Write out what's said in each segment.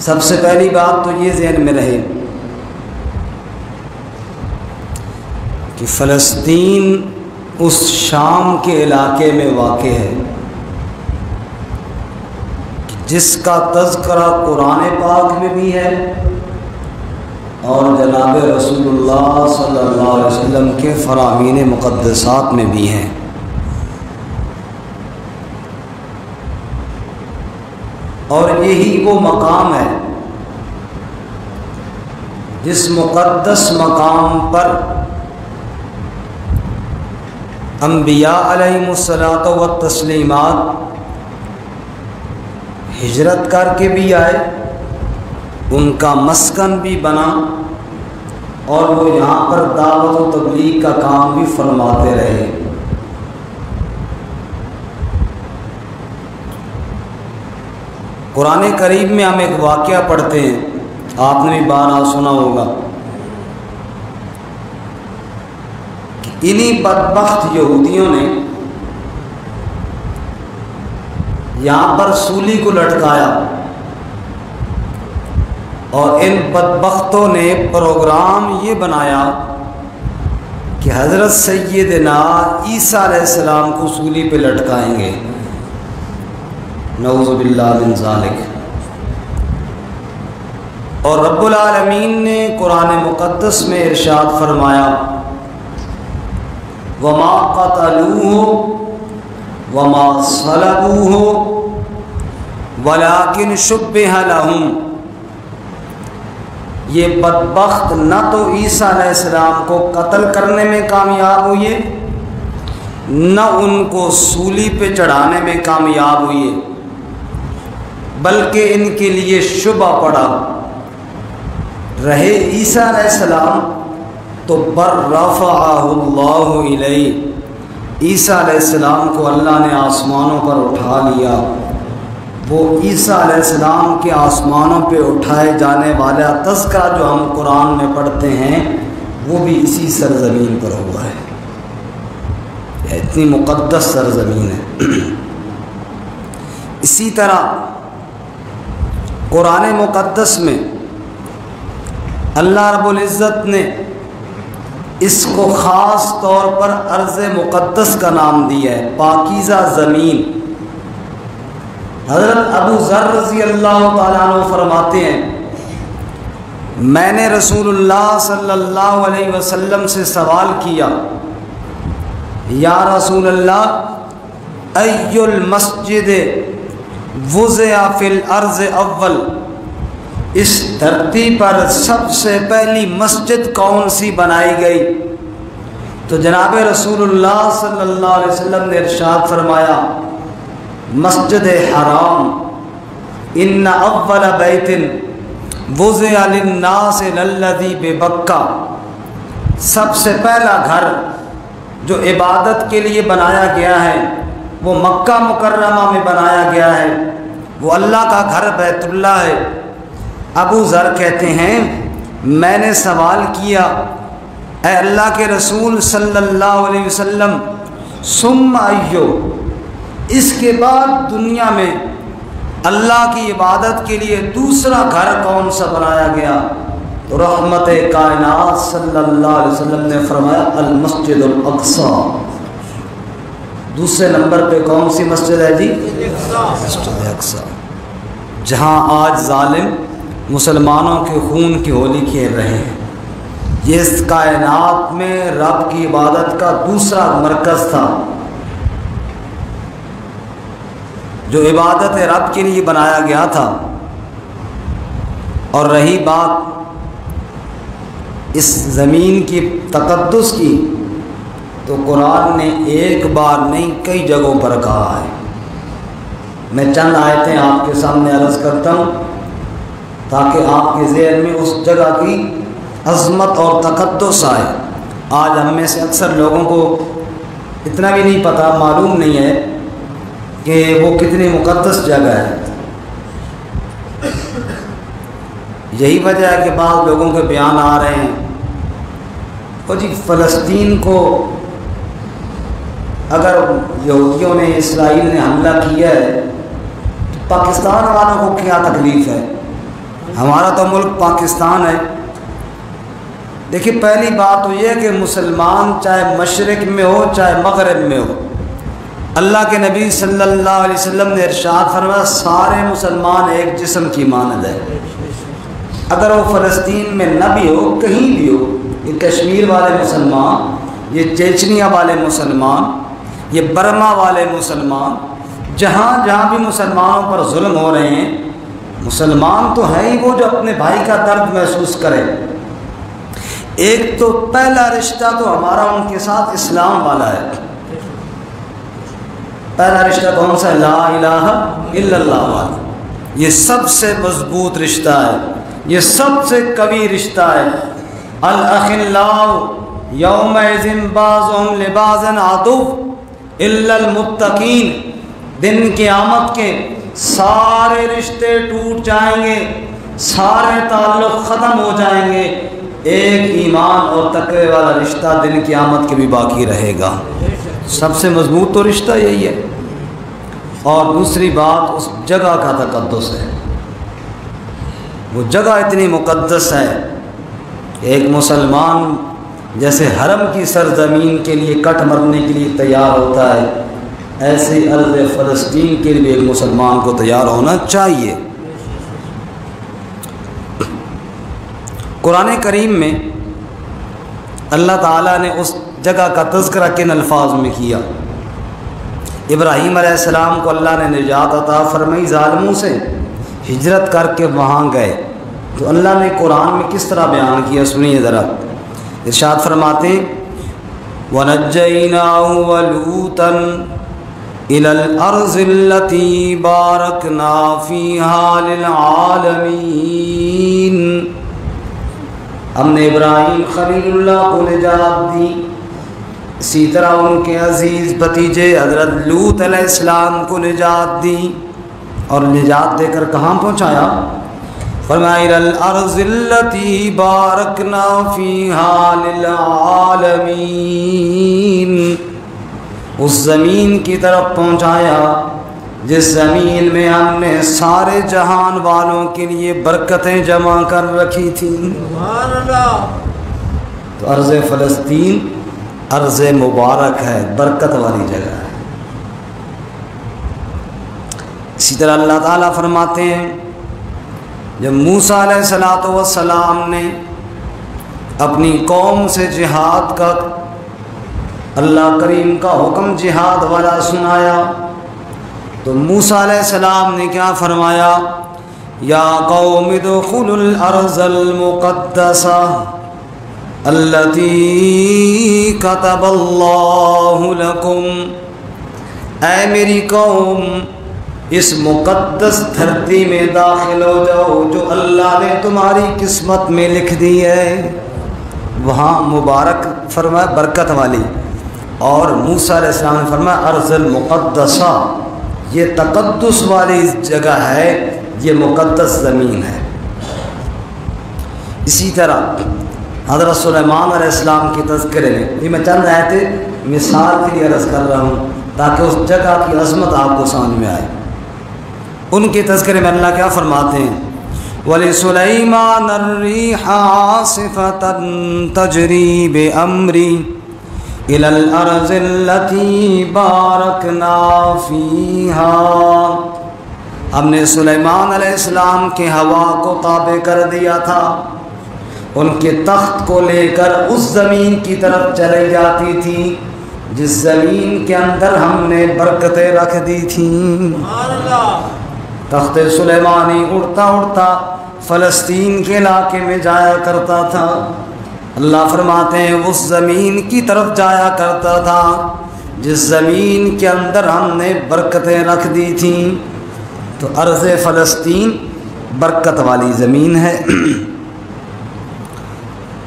سب سے پہلی بات تو یہ ذہن میں رہے کہ فلسطین اس شام کے علاقے میں واقع ہے جس کا تذکرہ قرآن پاک میں بھی ہے اور جناب رسول اللہ صلی اللہ علیہ وسلم کے فرامین مقدسات میں بھی ہیں۔ اور یہی وہ مقام ہے جس مقدس مقام پر انبیاء علیہم الصلاۃ والتسلیمات ہجرت کر کے بھی آئے، ان کا مسکن بھی بنا اور وہ یہاں پر دعوت و تبلیغ کا کام بھی فرماتے رہے۔ قرآن کریم میں ہم ایک واقعہ پڑھتے ہیں، آپ نے بھی بارہا سنا ہوگا کہ انہی بدبخت یہودیوں نے یہاں پر سولی کو لٹکایا اور ان بدبختوں نے پروگرام یہ بنایا کہ حضرت سیدنا عیسیٰ علیہ السلام کو سولی پہ لٹکائیں گے، نعوذ باللہ من ذالک۔ اور رب العالمین نے قرآن مقدس میں ارشاد فرمایا وَمَا قَتَلُوهُ وَمَا صَلَبُوهُ وَلَكِنْ شُبِّهَ لَهُمْ۔ یہ بدبخت نہ تو عیسیٰ علیہ السلام کو قتل کرنے میں کامیاب ہوئے، نہ ان کو سولی پہ چڑھانے میں کامیاب ہوئے، بلکہ ان کے لیے شبہ پڑا رہے عیسیٰ علیہ السلام تو برفعہ اللہ الیہ، عیسیٰ علیہ السلام کو اللہ نے آسمانوں پر اٹھا لیا۔ وہ عیسیٰ علیہ السلام کے آسمانوں پہ اٹھائے جانے والا تذکرہ جو ہم قرآن میں پڑھتے ہیں وہ بھی اسی سرزمین پر ہوا ہے، یہ اتنی مقدس سرزمین ہے۔ اسی طرح قرآن مقدس میں اللہ رب العزت نے اس کو خاص طور پر ارض مقدس کا نام دیا ہے، پاکیزہ زمین۔ حضرت ابو ذر رضی اللہ تعالیٰ عنہ فرماتے ہیں میں نے رسول اللہ صلی اللہ علیہ وسلم سے سوال کیا یا رسول اللہ ای المسجد وضع فی الارض اول، اس دھرتی پر سب سے پہلی مسجد کون سی بنائی گئی؟ تو جناب رسول اللہ صلی اللہ علیہ وسلم نے ارشاد فرمایا مسجد حرام، ان اول بیت وضع للناس للذی ببکہ، سب سے پہلا گھر جو عبادت کے لیے بنایا گیا ہے وہ مکہ مکرمہ میں بنایا گیا ہے، وہ اللہ کا گھر بیت اللہ ہے۔ ابو ذر کہتے ہیں میں نے سوال کیا اے اللہ کے رسول صلی اللہ علیہ وسلم ثم ایو، اس کے بعد دنیا میں اللہ کی عبادت کے لیے دوسرا گھر کون سا بنایا گیا؟ تو رحمت کائنات صلی اللہ علیہ وسلم نے فرمایا المسجد الاقصی۔ دوسرے نمبر پہ کون سی مسجد ہے جی؟ مسجد اقصی، جہاں آج ظالم مسلمانوں کے خون کی ہولی کھیل رہے ہیں۔ یہ اس کائنات میں رب کی عبادت کا دوسرا مرکز تھا جو عبادت رب کے لیے بنایا گیا تھا۔ اور رہی بات اس زمین کی تقدس کی تو قرآن نے ایک بار نہیں کئی جگہوں پر کہا ہے۔ میں چند آیتیں آپ کے سامنے عرض کرتا ہوں تاکہ آپ کے ذہن میں اس جگہ کی عظمت اور تقدس آئے۔ آج ہم میں سے اکثر لوگوں کو اتنا بھی نہیں پتہ، معلوم نہیں ہے کہ وہ کتنی مقدس جگہ ہے۔ یہی وجہ ہے کہ بعض لوگوں کے بیان آ رہے ہیں اور جی فلسطین کو اگر یہودیوں نے اسرائیل نے حملہ کیا ہے تو پاکستان والوں کو کیا تکلیف ہے؟ ہمارا تو ملک پاکستان ہے۔ دیکھیے پہلی بات تو یہ ہے کہ مسلمان چاہے مشرق میں ہو چاہے مغرب میں ہو، اللہ کے نبی صلی اللہ علیہ وسلم نے ارشاد فرمایا سارے مسلمان ایک جسم کی مانند ہے۔ اگر وہ فلسطین میں نہ بھی ہو، کہیں بھی ہو، یہ کشمیر والے مسلمان، یہ چیچنیا والے مسلمان، یہ برما والے مسلمان، جہاں جہاں بھی مسلمانوں پر ظلم ہو رہے ہیں، مسلمان تو ہے ہی وہ جو اپنے بھائی کا درد محسوس کرے۔ ایک تو پہلا رشتہ تو ہمارا ان کے ساتھ اسلام والا ہے۔ پہلا رشتہ کون سا؟ لا الہ الا اللہ والا۔ یہ سب سے مضبوط رشتہ ہے، یہ سب سے قوی رشتہ ہے۔ الاخلاء یومئذ بعضهم لبعض عدو الا المتقین۔ دن قیامت کے سارے رشتے ٹوٹ جائیں گے، سارے تعلق ختم ہو جائیں گے، ایک ایمان اور تقوی والا رشتہ دن قیامت کے بھی باقی رہے گا۔ سب سے مضبوط تو رشتہ یہی ہے۔ اور دوسری بات اس جگہ کا تقدس ہے۔ وہ جگہ اتنی مقدس ہے کہ ایک مسلمان جیسے حرم کی سرزمین کے لیے کٹ مرنے کے لیے تیار ہوتا ہے، ایسے ارض فلسطین کے لیے ایک مسلمان کو تیار ہونا چاہیے۔ قرآن کریم میں اللہ تعالیٰ نے اس جگہ کا تذکرہ کن الفاظ میں کیا؟ ابراہیم علیہ السلام کو اللہ نے نجات عطا فرمائی، ظالموں سے ہجرت کر کے وہاں گئے، تو اللہ نے قرآن میں کس طرح بیان کیا سنیے ذرا۔ ارشاد فرماتے ہیں وَنَجَّيْنَاهُ وَلُوطًا إِلَى الْأَرْضِ الَّتِي بَارَكْنَا فِيهَا لِلْعَالَمِينَ۔ ہم نے ابراہیم خلیل اللہ کو نجات دی، اسی طرح ان کے عزیز بھتیجے حضرت لوط علیہ السلام کو نجات دی، اور نجات دے کر کہاں پہنچایا؟ فرمایا إِلَى الْأَرْضِ الَّتِي بَارَكْنَا فِيهَا لِلْعَالَمِينَ، اس زمین کی طرف پہنچایا جس زمین میں ہم نے سارے جہان والوں کے لیے برکتیں جمع کر رکھی تھیں۔ سبحان اللہ۔ تو ارض فلسطین ارض مبارک ہے، برکت والی جگہ ہے۔ اسی طرح اللہ تعالیٰ فرماتے ہیں جب موسیٰ علیہ السلام نے اپنی قوم سے جہاد کا اللہ کریم کا حکم جہاد والا سنایا، تو موسیٰ علیہ السلام نے کیا فرمایا؟ یا قوم ادخلوا الارض المقدسہ التي كتب اللہ لکم، اے میری قوم اس مقدس دھرتی میں داخل ہو جاؤ جو اللہ نے تمہاری قسمت میں لکھ دی ہے۔ وہاں مبارک فرمایا برکت والی، اور موسیٰ علیہ السلام نے فرمایا ارض المقدسہ، یہ تقدس والی جگہ ہے، یہ مقدس زمین ہے۔ اسی طرح حضرت سلیمان علیہ السلام کی تذکرے میں، یہ میں چند آیتیں مثال کے لیے عرض کر رہا ہوں تاکہ اس جگہ کی عظمت آپ کو سمجھ میں آئے۔ ان کے تذکرے میں اللہ کیا فرماتے ہیں؟ وَلِسُلَيْمَانَ الرِّيحَ عَاصِفَةً تَجْرِي بِأَمْرِهِ إِلَى الْأَرْضِ الَّتِي بَارَكْنَا فِيهَا، ہم نے سلیمان علیہ السلام کے ہوا کو تابع کر دیا تھا، ان کے تخت کو لے کر اس زمین کی طرف چلی جاتی تھی جس زمین کے اندر ہم نے برکتیں رکھ دی تھیں۔ تخت سلیمانی اڑتا اڑتا فلسطین کے علاقے میں جایا کرتا تھا۔ اللہ فرماتے ہیں اس زمین کی طرف جایا کرتا تھا جس زمین کے اندر ہم نے برکتیں رکھ دی تھیں۔ تو ارض فلسطین برکت والی زمین ہے۔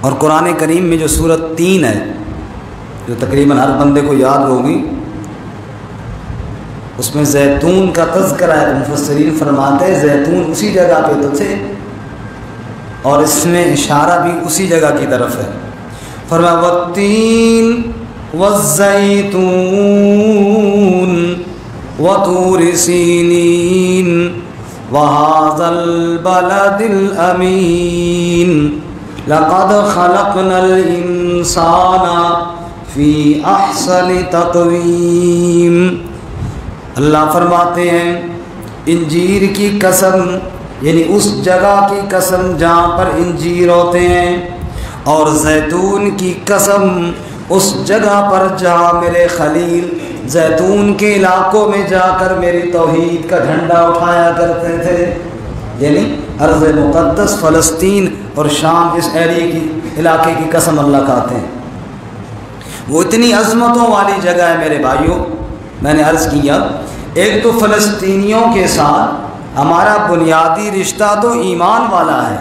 اور قرآن کریم میں جو سورت 3 ہے، جو تقریباً ہر بندے کو یاد ہوگی، اس میں زیتون کا تذکرہ ہے۔ مفسرین فرماتے ہیں زیتون اسی جگہ پہ تو تھے، اور اس میں اشارہ بھی اسی جگہ کی طرف ہے۔ فرمایا والتین والزیتون وطور سینین وَهَذَا الْبَلَدِ الْأَمِينِ لَقَدْ خَلَقْنَا الْإِنسَانَ فِي أَحْسَنِ تَقْوِيمٍ۔ اللہ فرماتے ہیں انجیر کی قسم، یعنی اس جگہ کی قسم جہاں پر انجیر ہوتے ہیں، اور زیتون کی قسم اس جگہ پر جہاں میرے خلیل زیتون کے علاقوں میں جا کر میری توحید کا جھنڈا اٹھایا کرتے تھے، یعنی ارض مقدس فلسطین اور شام، اس ایریے کی علاقے کی قسم اللہ کہتے ہیں۔ وہ اتنی عظمتوں والی جگہ ہے میرے بھائیوں، میں نے عرض کیا ایک تو فلسطینیوں کے ساتھ ہمارا بنیادی رشتہ تو ایمان والا ہے،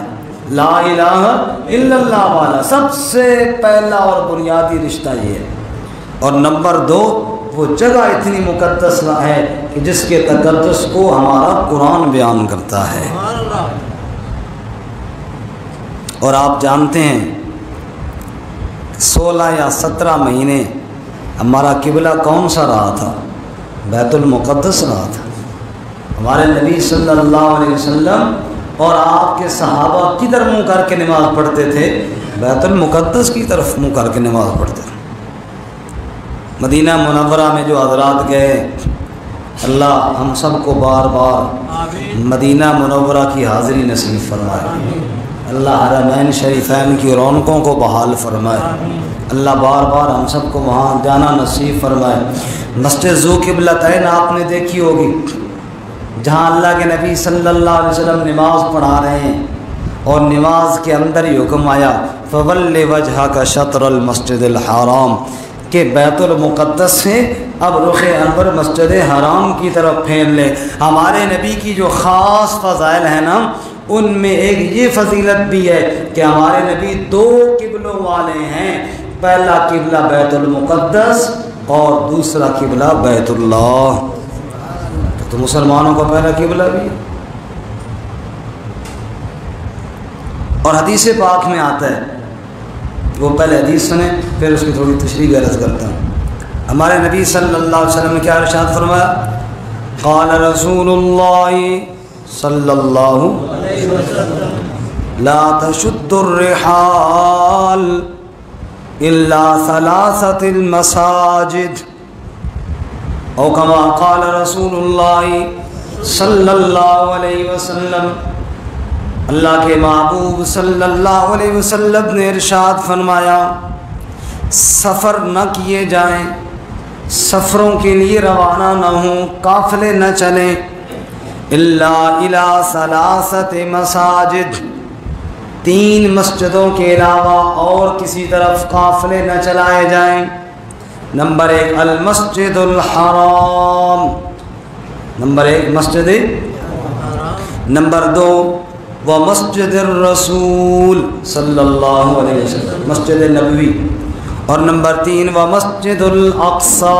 لا الہ الا اللہ والا، سب سے پہلا اور بنیادی رشتہ یہ ہے۔ اور نمبر دو، وہ جگہ اتنی مقدس ہے کہ جس کے تقدس کو ہمارا قرآن بیان کرتا ہے۔ اور آپ جانتے ہیں 16 یا 17 مہینے ہمارا قبلہ کون سا رہا تھا؟ بیت المقدس رہا تھا۔ ہمارے نبی صلی اللہ علیہ وسلم اور آپ کے صحابہ کدھر منہ کر کے نماز پڑھتے تھے؟ بیت المقدس کی طرف منہ کر کے نماز پڑھتے تھے۔ مدینہ منورہ میں جو حضرات گئے، اللہ ہم سب کو بار بار مدینہ منورہ کی حاضری نصیب فرمائے، اللہ حرمین شریفین کی رونقوں کو بحال فرمائے، اللہ بار بار ہم سب کو وہاں جانا نصیب فرمائے۔ مسجد ذو قبلتین آپ نے دیکھی ہوگی، جہاں اللہ کے نبی صلی اللہ علیہ وسلم نماز پڑھا رہے ہیں اور نماز کے اندر ہی حکم آیا فَوَلِّ وَجْهَكَ شَطْرَ الْمَسْجِدِ الْحَرَامِ، کہ بیت المقدس سے اب رخ انور مسجد حرام کی طرف پھیر لے۔ ہمارے نبی کی جو خاص فضائل ہیں نا، ان میں ایک یہ فضیلت بھی ہے کہ ہمارے نبی 2 قبلوں والے ہیں، پہلا قبلہ بیت المقدس اور دوسرا قبلہ بیت اللہ۔ تو مسلمانوں کا پہلا قبلہ بھی ہے۔ اور حدیث پاک میں آتا ہے، وہ پہلے حدیث سنیں پھر اس کی تھوڑی تشریح عرض کرتا ہوں۔ ہمارے نبی صلی اللہ علیہ وسلم نے کیا ارشاد فرمایا؟ قال رسول اللہ صلی اللہ علیہ وسلم لا تشد الرحال الا ثلاثة المساجد، او کما قال رسول اللہ صلی اللہ علیہ وسلم، اللہ کے محبوب صلی اللہ علیہ وسلم نے ارشاد فرمایا سفر نہ کیے جائیں، سفروں کے لیے روانہ نہ ہوں، قافلے نہ چلیں، الا الی ثلاثة مساجد، 3 مسجدوں کے علاوہ اور کسی طرف قافلے نہ چلائے جائیں۔ نمبر 1 المسجد الحرام، نمبر 1 مسجد، نمبر 2 ومسجد الرسول صلی اللہ علیہ وسلم، مسجد نبوی، اور نمبر 3 ومسجد الاقصی،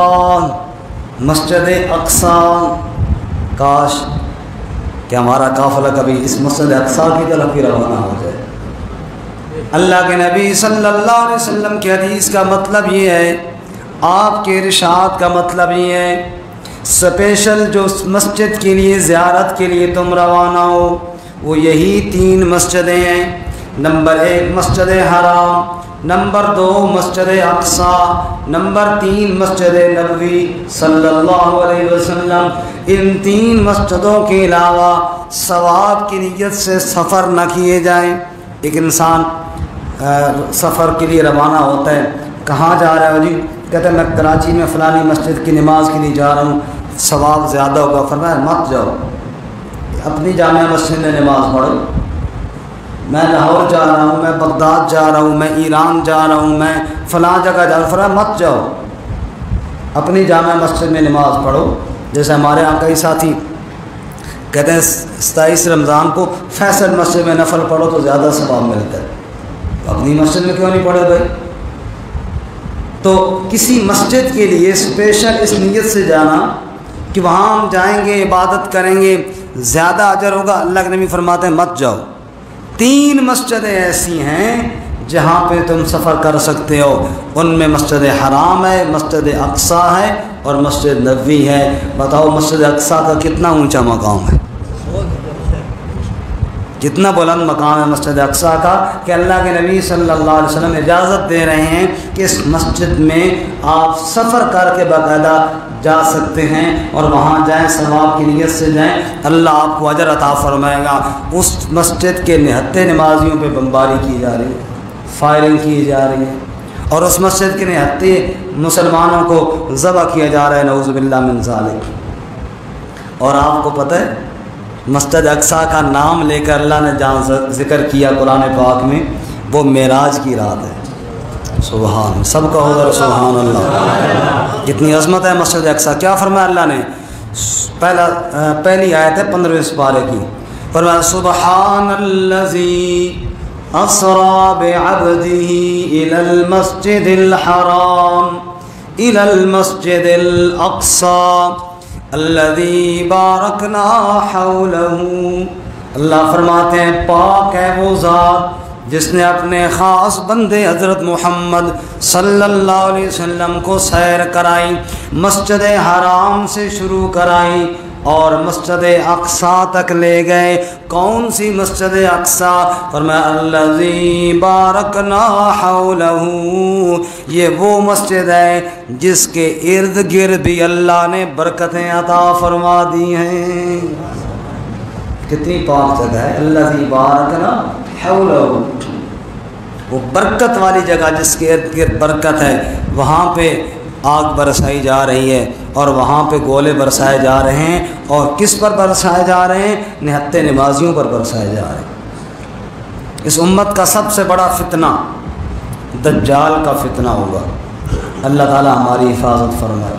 مسجد اقصی۔ کاش کہ ہمارا قافلہ کبھی اس مسجد اقصی کی طرف ہی روانہ ہو جائے۔ اللہ کے نبی صلی اللہ علیہ وسلم کی حدیث کا مطلب یہ ہے، آپ کے ارشاد کا مطلب یہ ہے، اسپیشل جو مسجد کے لیے زیارت کے لیے تم روانہ ہو وہ یہی 3 مسجدیں ہیں۔ نمبر 1 مسجد حرام، نمبر 2 مسجد اقصی، نمبر 3 مسجد نبوی صلی اللہ علیہ وسلم۔ ان 3 مسجدوں کے علاوہ ثواب کی نیت سے سفر نہ کیے جائیں۔ ایک انسان سفر کے لیے روانہ ہوتا ہے، کہاں جا رہا ہے جی؟ کہتا ہے میں کراچی میں فلانی مسجد کی نماز کے لیے جا رہا ہوں، ثواب زیادہ ہوگا۔ فرمایا مت جاؤ، اپنی جامع مسجد میں نماز پڑھو۔ میں لاہور جا رہا ہوں، میں بغداد جا رہا ہوں، میں ایران جا رہا ہوں، میں فلاں جگہ جا رہا ہوں، فرمایا مت جاؤ، اپنی جامع مسجد میں نماز پڑھو۔ جیسے ہمارے یہاں کئی ساتھی کہتے ہیں 27 رمضان کو فیصل مسجد میں نفل پڑھو تو زیادہ ثواب ملتا ہے، اپنی مسجد میں کیوں نہیں پڑھے بھائی؟ تو کسی مسجد کے لیے اسپیشل اس نیت سے جانا کہ وہاں ہم جائیں گے، عبادت کریں گے، زیادہ اجر ہوگا، اللہ کے نبی فرماتے ہیں مت جاؤ۔ 3 مسجدیں ایسی ہیں جہاں پہ تم سفر کر سکتے ہو، ان میں مسجد حرام ہے، مسجد اقصی ہے اور مسجد نبوی ہے۔ بتاؤ مسجد اقصی کا کتنا اونچا مقام ہے؟ کتنا بلند مقام ہے مسجد اقصیٰ کا کہ اللہ کے نبی صلی اللہ علیہ وسلم اجازت دے رہے ہیں کہ اس مسجد میں آپ سفر کر کے باقاعدہ جا سکتے ہیں اور وہاں جائیں، ثواب کی نیت سے جائیں، اللہ آپ کو اجر عطا فرمائے گا۔ اس مسجد کے نہتے نمازیوں پہ بمباری کی جا رہی ہے، فائرنگ کی جا رہی ہے، اور اس مسجد کے نہتے مسلمانوں کو ذبح کیا جا رہا ہے، نعوذ باللہ من ذالک۔ اور آپ کو پتہ ہے مسجد اقصیٰ کا نام لے کر اللہ نے جہاں ذکر کیا قرآن پاک میں، وہ معراج کی رات ہے۔ سبحان، سب کا ہوگا سبحان اللہ، کتنی عظمت ہے مسجد اقصیٰ۔ کیا فرمایا اللہ نے؟ پہلی آیت ہے 15ویں سپارے کی، فرمایا سبحان الذی اسریٰ بعبدہ الی المسجد الحرام الی المسجد الاقصیٰ الذی بارکنا حولہ۔ اللہ فرماتے ہیں پاک ہے وہ ذات جس نے اپنے خاص بندے حضرت محمد صلی اللہ علیہ وسلم کو سیر کرائی، مسجد حرام سے شروع کرائی اور مسجد اقصیٰ تک لے گئے۔ کون سی مسجد اقصیٰ؟ فرمایا الذی بارکنا حولہ، یہ وہ مسجد ہے جس کے ارد گرد بھی اللہ نے برکتیں عطا فرما دی ہیں۔ کتنی پاک جگہ ہے، الذی بارکنا حولہ، وہ برکت والی جگہ جس کے ارد گرد برکت ہے، وہاں پہ آگ برسائی جا رہی ہے اور وہاں پہ گولے برسائے جا رہے ہیں، اور کس پر برسائے جا رہے ہیں؟ نہتے نمازیوں پر برسائے جا رہے ہیں۔ اس امت کا سب سے بڑا فتنہ دجال کا فتنہ ہوگا، اللہ تعالی ہماری حفاظت فرمائے۔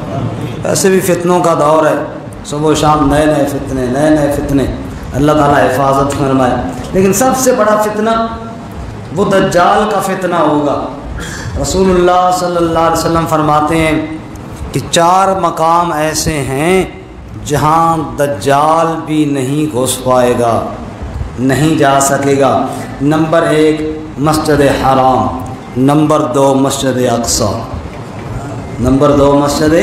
ایسے بھی فتنوں کا دور ہے، صبح و شام نئے نئے فتنے، اللہ تعالی حفاظت فرمائے۔ لیکن سب سے بڑا فتنہ وہ دجال کا فتنہ ہوگا۔ رسول اللہ صلی اللہ علیہ وسلم فرماتے ہیں کہ 4 مقام ایسے ہیں جہاں دجال بھی نہیں گھس پائے گا، نہیں جا سکے گا۔ نمبر 1 مسجد حرام، نمبر 2 مسجد اقصیٰ، نمبر 2 مسجد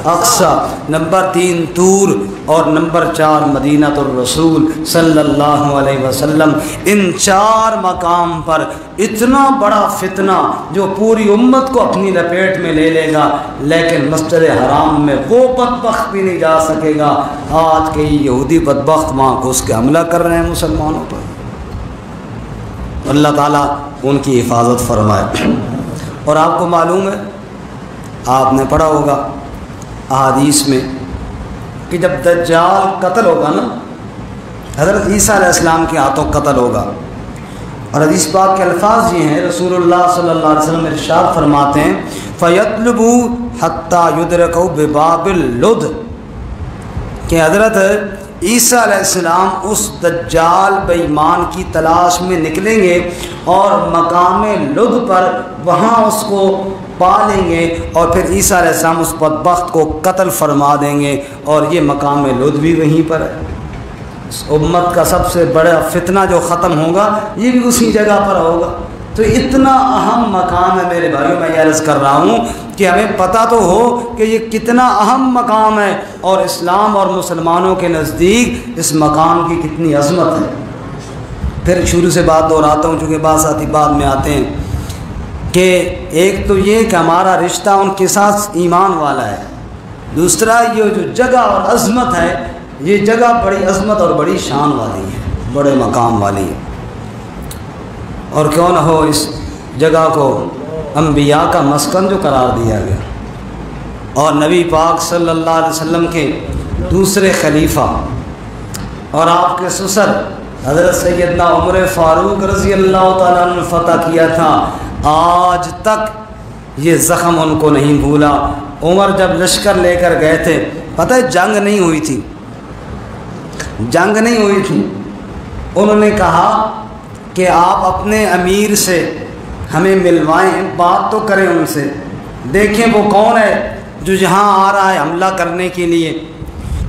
اقصیٰ، نمبر 3 طور، اور نمبر 4 مدینہ الرسول صلی اللہ علیہ وسلم۔ ان 4 مقام پر اتنا بڑا فتنہ جو پوری امت کو اپنی لپیٹ میں لے لے گا، لیکن مسجد حرام میں وہ بدبخت بھی نہیں جا سکے گا۔ آج کے یہودی بدبخت وہاں گھس کے حملہ کر رہے ہیں مسلمانوں پر، اللہ تعالیٰ ان کی حفاظت فرمائے۔ اور آپ کو معلوم ہے، آپ نے پڑھا ہوگا احادیث میں کہ جب دجال قتل ہوگا نا، حضرت عیسیٰ علیہ السلام کے ہاتھوں قتل ہوگا، اور حدیث پاک کے الفاظ یہ ہیں، رسول اللہ صلی اللہ علیہ وسلم ارشاد فرماتے ہیں فَيَطْلُبُ حَتَّى يُدْرِكَهُ بِبَابِ اللُّدْ، کہ حضرت عیسیٰ علیہ السلام اس دجال بے ایمان کی تلاش میں نکلیں گے اور مقام لد پر وہاں اس کو پا لیں گے، اور پھر عیسیٰ علیہ السلام اس بدبخت کو قتل فرما دیں گے، اور یہ مقام لد بھی وہیں پر ہے۔ اس امت کا سب سے بڑا فتنہ جو ختم ہوگا یہ بھی اسی جگہ پر ہوگا۔ تو اتنا اہم مقام ہے میرے بھائیوں، میں یہ عرض کر رہا ہوں کہ ہمیں پتہ تو ہو کہ یہ کتنا اہم مقام ہے، اور اسلام اور مسلمانوں کے نزدیک اس مقام کی کتنی عظمت ہے۔ پھر شروع سے بات دہراتا ہوں چونکہ بعض ساتھی بعد میں آتے ہیں، کہ ایک تو یہ کہ ہمارا رشتہ ان کے ساتھ ایمان والا ہے، دوسرا یہ جو جگہ اور عظمت ہے، یہ جگہ بڑی عظمت اور بڑی شان والی ہے، بڑے مقام والی ہے۔ اور کیوں نہ ہو اس جگہ کو انبیاء کا مسکن جو قرار دیا گیا، اور نبی پاک صلی اللہ علیہ وسلم کے دوسرے خلیفہ اور آپ کے سسر حضرت سیدنا عمر فاروق رضی اللہ تعالیٰ عنہ نے فتح کیا تھا، آج تک یہ زخم ان کو نہیں بھولا۔ عمر جب لشکر لے کر گئے تھے، پتہ ہے جنگ نہیں ہوئی تھی، جنگ نہیں ہوئی تھی، انہوں نے کہا کہ آپ اپنے امیر سے ہمیں ملوائیں، بات تو کریں ان سے، دیکھیں وہ کون ہے جو یہاں آ رہا ہے حملہ کرنے کے لیے۔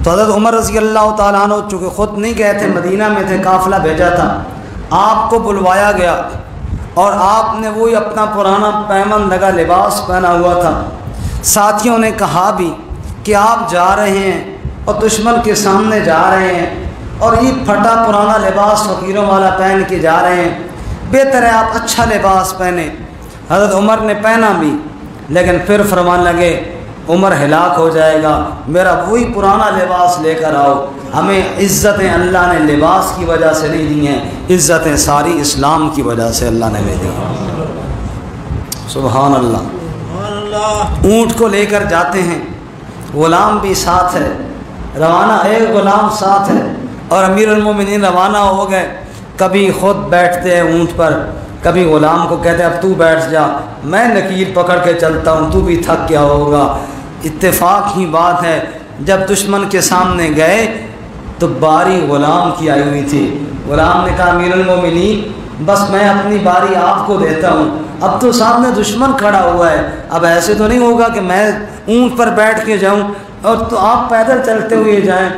تو حضرت عمر رضی اللہ تعالیٰ عنہ چونکہ خود نہیں گئے تھے، مدینہ میں تھے، قافلہ بھیجا تھا، آپ کو بلوایا گیا، اور آپ نے وہی اپنا پرانا پیمن لگا لباس پہنا ہوا تھا۔ ساتھیوں نے کہا بھی کہ آپ جا رہے ہیں اور دشمن کے سامنے جا رہے ہیں، اور یہ پھٹا پرانا لباس فقیروں والا پہن کے جا رہے ہیں، بہتر ہے آپ اچھا لباس پہنیں۔ حضرت عمر نے پہنا بھی، لیکن پھر فرمان لگے عمر ہلاک ہو جائے گا، میرا وہی پرانا لباس لے کر آؤ۔ ہمیں عزتیں اللہ نے لباس کی وجہ سے نہیں دی ہیں، عزتیں ساری اسلام کی وجہ سے اللہ نے ہمیں دی ہیں۔ سبحان اللہ۔ اونٹ کو لے کر جاتے ہیں، غلام بھی ساتھ ہے، روانہ ایک غلام ساتھ ہے، اور امیر المومنین روانہ ہو گئے۔ کبھی خود بیٹھتے ہیں اونٹ پر، کبھی غلام کو کہتے ہیں اب تو بیٹھ جا، میں نکیل پکڑ کے چلتا ہوں، تو بھی تھک گیا ہوگا۔ اتفاق ہی بات ہے جب دشمن کے سامنے گئے تو باری غلام کی آئی ہوئی تھی۔ غلام نے کہا امیر المومنین بس میں اپنی باری آپ کو دیتا ہوں، اب تو سامنے دشمن کھڑا ہوا ہے، اب ایسے تو نہیں ہوگا کہ میں اونٹ پر بیٹھ کے جاؤں اور تو آپ پیدل چلتے ہوئے جائیں۔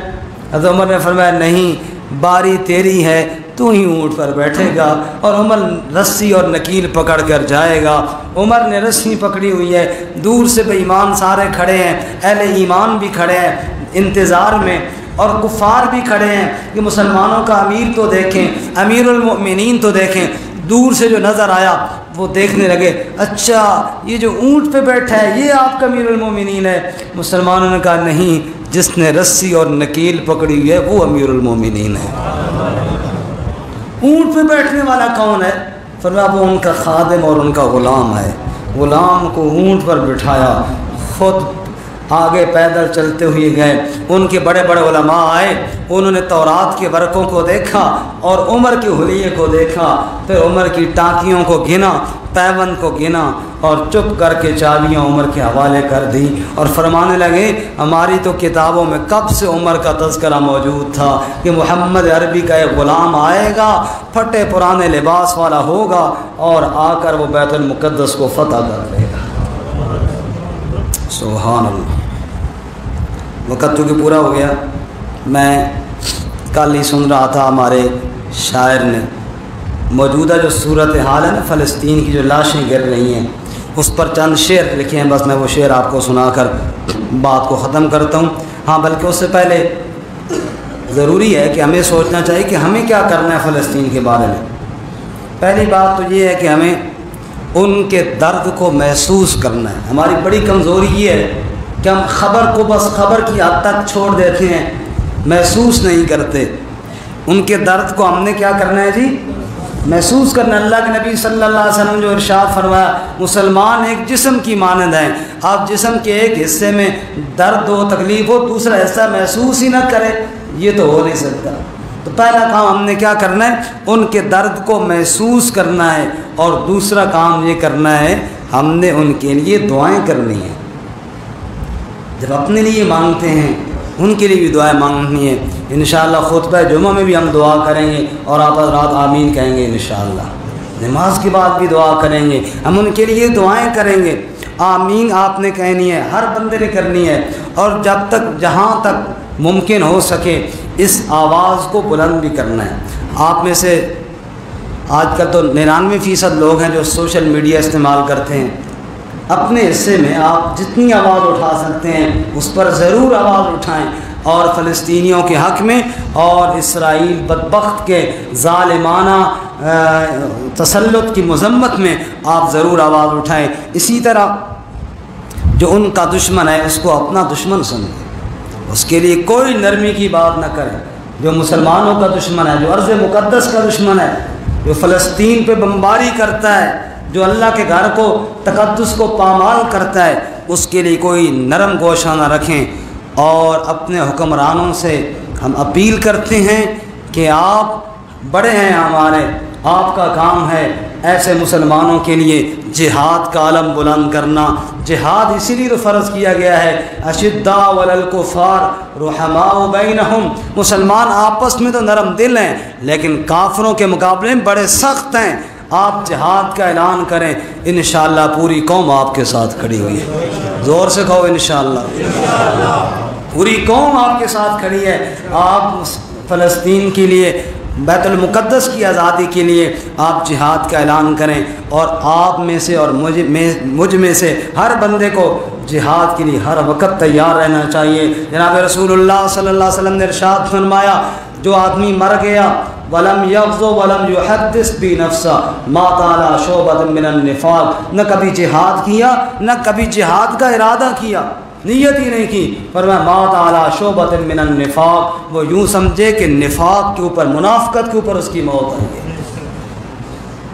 حضرت عمر نے فرمایا نہیں، باری تیری ہے، تو ہی اونٹ پر بیٹھے گا۔ اور عمر رسی اور نکیل پکڑ کر جائے گا۔ عمر نے رسی پکڑی ہوئی ہے، دور سے بے ایمان سارے کھڑے ہیں، اہل ایمان بھی کھڑے ہیں انتظار میں، اور کفار بھی کھڑے ہیں کہ مسلمانوں کا امیر تو دیکھیں، امیر المؤمنین تو دیکھیں۔ دور سے جو نظر آیا وہ دیکھنے لگے، اچھا یہ جو اونٹ پہ بیٹھا ہے یہ آپ کا امیر المومنین ہے۔ مسلمانوں نے کہا نہیں، جس نے رسی اور نکیل پکڑی ہوئی ہے وہ امیر المومنین ہے۔ اونٹ پہ بیٹھنے والا کون ہے؟ فرمایا وہ ان کا خادم اور ان کا غلام ہے۔ غلام کو اونٹ پر بٹھایا، خود آگے پیدل چلتے ہوئے گئے۔ ان کے بڑے بڑے علماء آئے، انہوں نے تورات کے ورقوں کو دیکھا اور عمر کے حلیے کو دیکھا، پھر عمر کی ٹانکیوں کو گنا، پیوند کو گنا، اور چپ کر کے چابیاں عمر کے حوالے کر دی، اور فرمانے لگے ہماری تو کتابوں میں کب سے عمر کا تذکرہ موجود تھا کہ محمد عربی کا ایک غلام آئے گا، پھٹے پرانے لباس والا ہوگا، اور آ کر وہ بیت المقدس کو فتح کر لے گا۔ سبحان اللہ۔ وقت تو کہ پورا ہو گیا، میں کل ہی سن رہا تھا ہمارے شاعر نے موجودہ جو صورتحال ہے نا، فلسطین کی جو لاشیں گر رہی ہیں، اس پر چند شعر لکھے ہیں، بس میں وہ شعر آپ کو سنا کر بات کو ختم کرتا ہوں۔ ہاں بلکہ اس سے پہلے ضروری ہے کہ ہمیں سوچنا چاہیے کہ ہمیں کیا کرنا ہے فلسطین کے بارے میں۔ پہلی بات تو یہ ہے کہ ہمیں ان کے درد کو محسوس کرنا ہے۔ ہماری بڑی کمزوری یہ ہے کہ ہم خبر کو بس خبر کی حد تک چھوڑ دیتے ہیں، محسوس نہیں کرتے۔ ان کے درد کو ہم نے کیا کرنا ہے جی؟ محسوس کرنا۔ اللہ کے نبی صلی اللہ علیہ وسلم جو ارشاد فرمایا مسلمان ایک جسم کی مانند ہیں، آپ جسم کے ایک حصے میں درد ہو تکلیف ہو دوسرا حصہ محسوس ہی نہ کرے، یہ تو ہو نہیں سکتا۔ تو پہلا کام ہم نے کیا کرنا ہے؟ ان کے درد کو محسوس کرنا ہے، اور دوسرا کام یہ کرنا ہے ہم نے ان کے لیے دعائیں کرنی ہیں۔ جب اپنے لیے مانگتے ہیں ان کے لیے بھی دعائیں مانگنی ہے۔ انشاءاللہ خطبہ جمعہ میں بھی ہم دعا کریں گے، اور آپ حضرات آمین کہیں گے انشاءاللہ۔ نماز کے بعد بھی دعا کریں گے، ہم ان کے لیے دعائیں کریں گے۔ آمین آپ نے کہنی ہے، ہر بندے نے کرنی ہے، اور جب تک جہاں تک ممکن ہو سکے اس آواز کو بلند بھی کرنا ہے۔ آپ میں سے آج کل تو 99% لوگ ہیں جو سوشل میڈیا استعمال کرتے ہیں، اپنے حصے میں آپ جتنی آواز اٹھا سکتے ہیں اس پر ضرور آواز اٹھائیں، اور فلسطینیوں کے حق میں اور اسرائیل بدبخت کے ظالمانہ تسلط کی مذمت میں آپ ضرور آواز اٹھائیں۔ اسی طرح جو ان کا دشمن ہے اس کو اپنا دشمن سمجھیں، اس کے لیے کوئی نرمی کی بات نہ کریں۔ جو مسلمانوں کا دشمن ہے، جو ارض مقدس کا دشمن ہے، جو فلسطین پہ بمباری کرتا ہے، جو اللہ کے گھر کو تقدس کو پامال کرتا ہے، اس کے لیے کوئی نرم گوشہ نہ رکھیں۔ اور اپنے حکمرانوں سے ہم اپیل کرتے ہیں کہ آپ بڑے ہیں ہمارے، آپ کا کام ہے ایسے مسلمانوں کے لیے جہاد کا علم بلند کرنا۔ جہاد اسی لیے تو فرض کیا گیا ہے، اشداء علی الکفار رحماء بینہم، مسلمان آپس میں تو نرم دل ہیں لیکن کافروں کے مقابلے میں بڑے سخت ہیں۔ آپ جہاد کا اعلان کریں، انشاءاللہ پوری قوم آپ کے ساتھ کھڑی ہوئی ہے۔ زور سے کہو انشاءاللہ، پوری قوم آپ کے ساتھ کھڑی ہے۔ آپ فلسطین کے لیے، بیت المقدس کی آزادی کے لیے آپ جہاد کا اعلان کریں، اور آپ میں سے اور مجھ میں سے ہر بندے کو جہاد کے لیے ہر وقت تیار رہنا چاہیے۔ جناب رسول اللہ صلی اللہ علیہ وسلم نے ارشاد فرمایا جو آدمی مر گیا ولم یغزو ولم یحدث بنفسہ مات علی شعبۃ من النفاق، نہ کبھی جہاد کیا نہ کبھی جہاد کا ارادہ کیا، نیت ہی نہیں کی، فرمایا مات علی شعبۃ من النفاق، وہ یوں سمجھے کہ نفاق کے اوپر، منافقت کے اوپر اس کی موت آئی ہے۔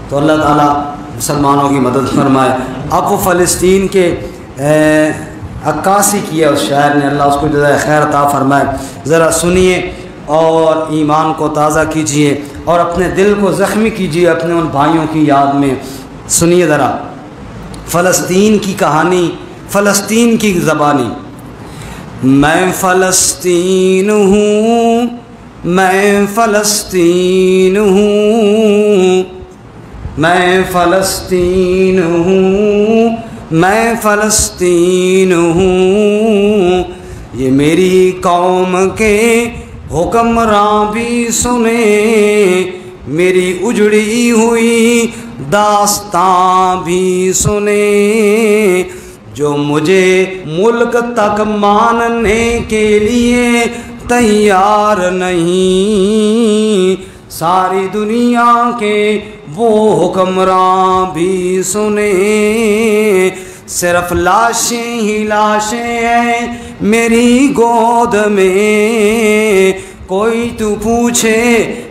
تو اللہ تعالیٰ مسلمانوں کی مدد فرمائے۔ اب وہ فلسطین کے عکاسی کیا اس شاعر نے، اللہ اس کو جزائے خیر عطا فرمائے۔ ذرا سنیے اور ایمان کو تازہ کیجئے اور اپنے دل کو زخمی کیجئے اپنے ان بھائیوں کی یاد میں۔ سنیے ذرا فلسطین کی کہانی، فلسطین کی زبانی۔ میں فلسطین ہوں، میں فلسطین ہوں، میں فلسطین ہوں، میں فلسطین ہوں، یہ میری قوم کے حکمراں بھی سنیں، میری اجڑی ہوئی داستاں بھی سنیں، جو مجھے ملک تک ماننے کے لیے تیار نہیں، ساری دنیا کے وہ حکمراں بھی سنیں، صرف لاشیں ہی لاشیں ہیں میری گود میں، کوئی تو پوچھے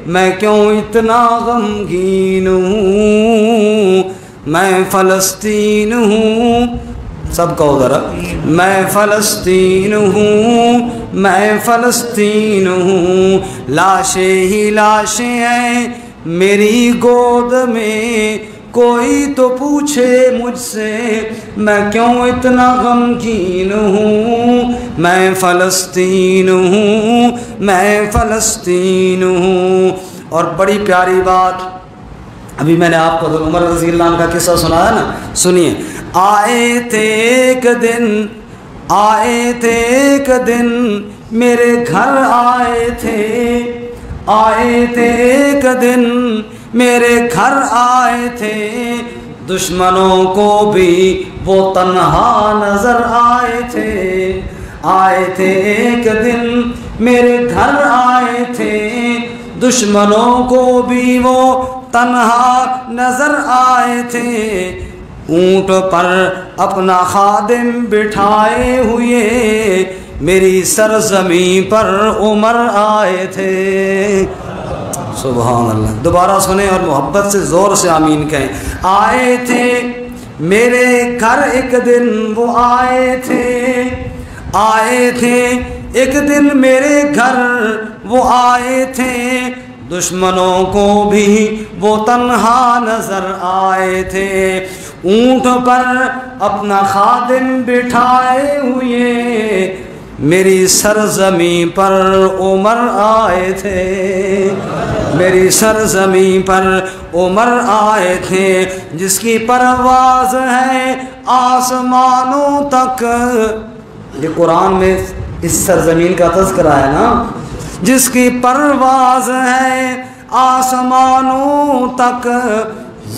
میں کیوں اتنا غمگین ہوں، میں فلسطین ہوں، سب کہو ذرا، میں فلسطین ہوں، میں فلسطین ہوں، لاشیں ہی لاشیں ہیں میری گود میں، کوئی تو پوچھے مجھ سے میں کیوں اتنا غمگین ہوں، میں فلسطین ہوں، میں فلسطین ہوں۔ اور بڑی پیاری بات، ابھی میں نے آپ کو حضرت عمر رضی اللہ عنہ کا قصہ سنایا نا، سنیے۔ آئے تھے ایک دن، آئے تھے ایک دن میرے گھر آئے تھے، آئے تھے ایک دن میرے گھر آئے تھے، دشمنوں کو بھی وہ تنہا نظر آئے تھے، آئے تھے ایک دن میرے گھر آئے تھے، دشمنوں کو بھی وہ تنہا نظر آئے تھے، اونٹ پر اپنا خادم بٹھائے ہوئے میری سرزمین پر عمر آئے تھے۔ سبحان اللہ، دوبارہ سنیں اور محبت سے زور سے آمین کہیں۔ آئے تھے میرے گھر ایک دن، وہ آئے تھے، آئے تھے ایک دن میرے گھر وہ آئے تھے، دشمنوں کو بھی وہ تنہا نظر آئے تھے، اونٹ پر اپنا خادم بٹھائے ہوئے میری سرزمین پر عمر آئے تھے، میری سرزمین پر عمر آئے تھے، جس کی پرواز ہے آسمانوں تک، یہ قرآن میں اس سرزمین کا تذکرہ ہے نا، جس کی پرواز ہے آسمانوں تک،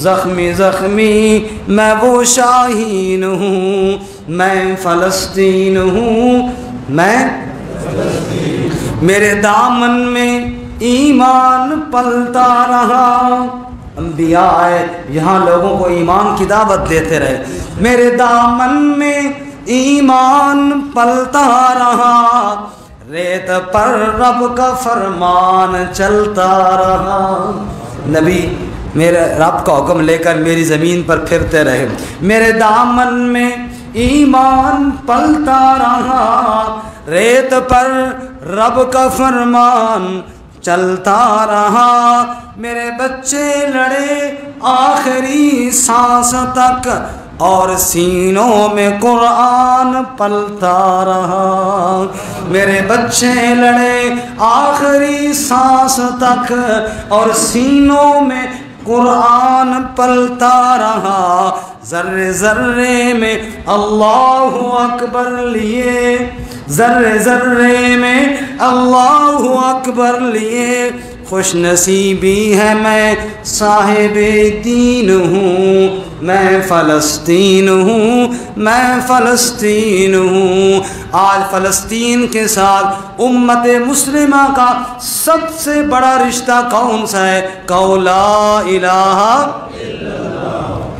زخمی زخمی میں وہ شاہین ہوں، میں فلسطین ہوں، میں میرے دامن میں ایمان پلتا رہا، انبیاء آئے یہاں لوگوں کو ایمان کی دعوت دیتے رہے، میرے دامن میں ایمان پلتا رہا، ریت پر رب کا فرمان چلتا رہا، نبی میرے رب کا حکم لے کر میری زمین پر پھرتے رہے، میرے دامن میں ایمان پلتا رہا، ریت پر رب کا فرمان چلتا رہا، میرے بچے لڑے آخری سانس تک، اور سینوں میں قرآن پلتا رہا، میرے بچے لڑے آخری سانس تک، اور سینوں میں قرآن پلتا رہا، ذرے ذرے میں اللہ اکبر لیے، ذرے ذرے میں اللہ اکبر لیے، خوش نصیبی ہے میں صاحب دین ہوں، میں فلسطین ہوں، میں فلسطین ہوں۔ آج فلسطین کے ساتھ امت مسلمہ کا سب سے بڑا رشتہ کون سا ہے؟ قول لا الہ،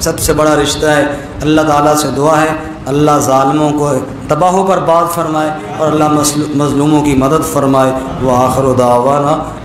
سب سے بڑا رشتہ ہے۔ اللہ تعالیٰ سے دعا ہے اللہ ظالموں کو تباہ و برباد فرمائے اور اللہ مظلوموں کی مدد فرمائے۔ وآخر دعوانا